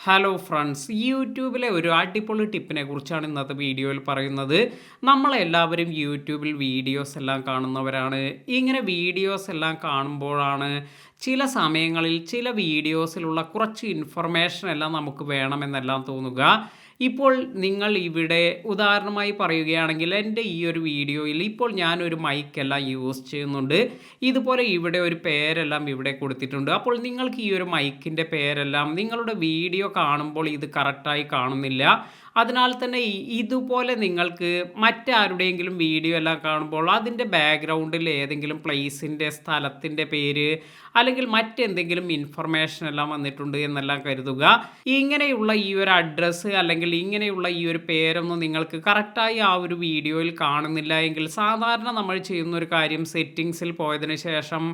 Hello friends, യൂട്യൂബിലെ ഒരു അടിപൊളി ടിപ്പിനെ കുറിച്ചാണ് ഇന്നത്തെ വീഡിയോയിൽ പറയുന്നത്. നമ്മളെല്ലാവരും യൂട്യൂബിൽ വീഡിയോസ് എല്ലാം കാണുന്നവരാണ്. ഇങ്ങനെ വീഡിയോസ് എല്ലാം കാണുമ്പോഴാണ് ചില സമയങ്ങളിൽ ചില വീഡിയോസിലുള്ള കുറച്ച് ഇൻഫർമേഷൻ എല്ലാം നമുക്ക് വേണമെന്നെല്ലാം തോന്നുക. ഇപ്പോൾ നിങ്ങൾ ഇവിടെ ഉദാഹരണമായി പറയുകയാണെങ്കിൽ എൻ്റെ ഈ ഒരു വീഡിയോയിൽ ഇപ്പോൾ ഞാനൊരു മൈക്കെല്ലാം യൂസ് ചെയ്യുന്നുണ്ട്. ഇതുപോലെ ഇവിടെ ഒരു പേരെല്ലാം ഇവിടെ കൊടുത്തിട്ടുണ്ട്. അപ്പോൾ നിങ്ങൾക്ക് ഈ ഒരു മൈക്കിൻ്റെ പേരെല്ലാം നിങ്ങളുടെ വീഡിയോ കാണുമ്പോൾ ഇത് കറക്റ്റായി കാണുന്നില്ല. അതിനാൽ തന്നെ ഇതുപോലെ നിങ്ങൾക്ക് മറ്റാരുടെയെങ്കിലും വീഡിയോ എല്ലാം കാണുമ്പോൾ അതിൻ്റെ ബാക്ക്ഗ്രൗണ്ടിൽ ഏതെങ്കിലും പ്ലേസിൻ്റെ സ്ഥലത്തിൻ്റെ പേര് അല്ലെങ്കിൽ മറ്റെന്തെങ്കിലും ഇൻഫർമേഷൻ എല്ലാം വന്നിട്ടുണ്ട് എന്നെല്ലാം കരുതുക. ഇങ്ങനെയുള്ള ഈ ഒരു അഡ്രസ്സ് അല്ലെങ്കിൽ ഇങ്ങനെയുള്ള ഈ ഒരു പേരൊന്നും നിങ്ങൾക്ക് കറക്റ്റായി ആ ഒരു വീഡിയോയിൽ കാണുന്നില്ല എങ്കിൽ സാധാരണ നമ്മൾ ചെയ്യുന്ന ഒരു കാര്യം സെറ്റിങ്സിൽ പോയതിന് ശേഷം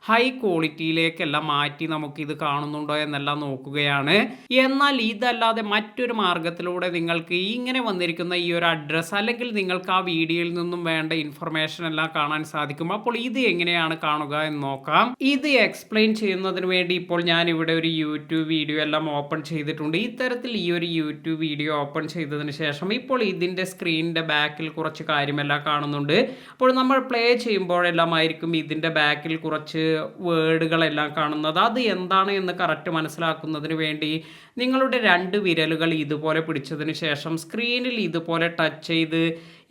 ഹൈ ക്വാളിറ്റിയിലേക്കെല്ലാം മാറ്റി നമുക്കിത് കാണുന്നുണ്ടോ എന്നെല്ലാം നോക്കുകയാണ്. എന്നാൽ ഇതല്ലാതെ മറ്റൊരു മാർഗത്തിലൂടെ നിങ്ങൾക്ക് ഇങ്ങനെ വന്നിരിക്കുന്ന ഈ ഒരു അഡ്രസ്സ് അല്ലെങ്കിൽ നിങ്ങൾക്ക് ആ വീഡിയോയിൽ നിന്നും വേണ്ട ഇൻഫർമേഷൻ എല്ലാം കാണാൻ സാധിക്കും. അപ്പോൾ ഇത് എങ്ങനെയാണ് കാണുക എന്ന് നോക്കാം. ഇത് എക്സ്പ്ലെയിൻ ചെയ്യുന്നതിന് വേണ്ടി ഇപ്പോൾ ഞാൻ ഇവിടെ ഒരു യൂട്യൂബ് വീഡിയോ എല്ലാം ഓപ്പൺ ചെയ്തിട്ടുണ്ട്. ഇത്തരത്തിൽ ഈ ഒരു യൂട്യൂബ് വീഡിയോ ഓപ്പൺ ചെയ്തതിന് ശേഷം ഇപ്പോൾ ഇതിൻ്റെ സ്ക്രീനിൻ്റെ ബാക്കിൽ കുറച്ച് കാര്യമെല്ലാം കാണുന്നുണ്ട്. അപ്പോൾ നമ്മൾ പ്ലേ ചെയ്യുമ്പോഴെല്ലാം ആയിരിക്കും ഇതിൻ്റെ ബാക്കിൽ കുറച്ച് വേർഡുകളെല്ലാം കാണുന്നത്. അത് എന്താണ് എന്ന് കറക്റ്റ് മനസ്സിലാക്കുന്നതിന് വേണ്ടി നിങ്ങളുടെ 2 വിരലുകൾ ഇതുപോലെ പിടിച്ചതിന് ശേഷം സ്ക്രീനിൽ ഇതുപോലെ ടച്ച് ചെയ്ത്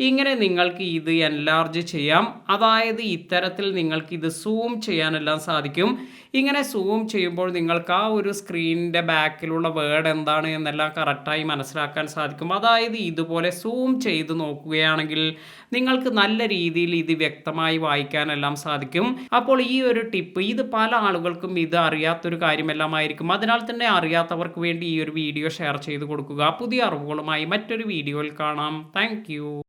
ഇങ്ങനെ നിങ്ങൾക്ക് ഇത് എൻലാർജ് ചെയ്യാം. അതായത് ഇത്തരത്തിൽ നിങ്ങൾക്ക് ഇത് സൂം ചെയ്യാനെല്ലാം സാധിക്കും. ഇങ്ങനെ സൂം ചെയ്യുമ്പോൾ നിങ്ങൾക്ക് ആ ഒരു സ്ക്രീനിൻ്റെ ബാക്കിലുള്ള വേർഡ് എന്താണ് എന്നെല്ലാം കറക്റ്റായി മനസ്സിലാക്കാൻ സാധിക്കും. അതായത് ഇതുപോലെ സൂം ചെയ്ത് നോക്കുകയാണെങ്കിൽ നിങ്ങൾക്ക് നല്ല രീതിയിൽ ഇത് വ്യക്തമായി വായിക്കാനെല്ലാം സാധിക്കും. അപ്പോൾ ഈ ഒരു ടിപ്പ് ഇത് പല ആളുകൾക്കും ഇത് അറിയാത്തൊരു കാര്യമെല്ലാമായിരിക്കും. അതിനാൽ തന്നെ അറിയാത്തവർക്ക് വേണ്ടി ഈ ഒരു വീഡിയോ ഷെയർ ചെയ്ത് കൊടുക്കുക. പുതിയ അറിവുകളുമായി മറ്റൊരു വീഡിയോയിൽ കാണാം. താങ്ക്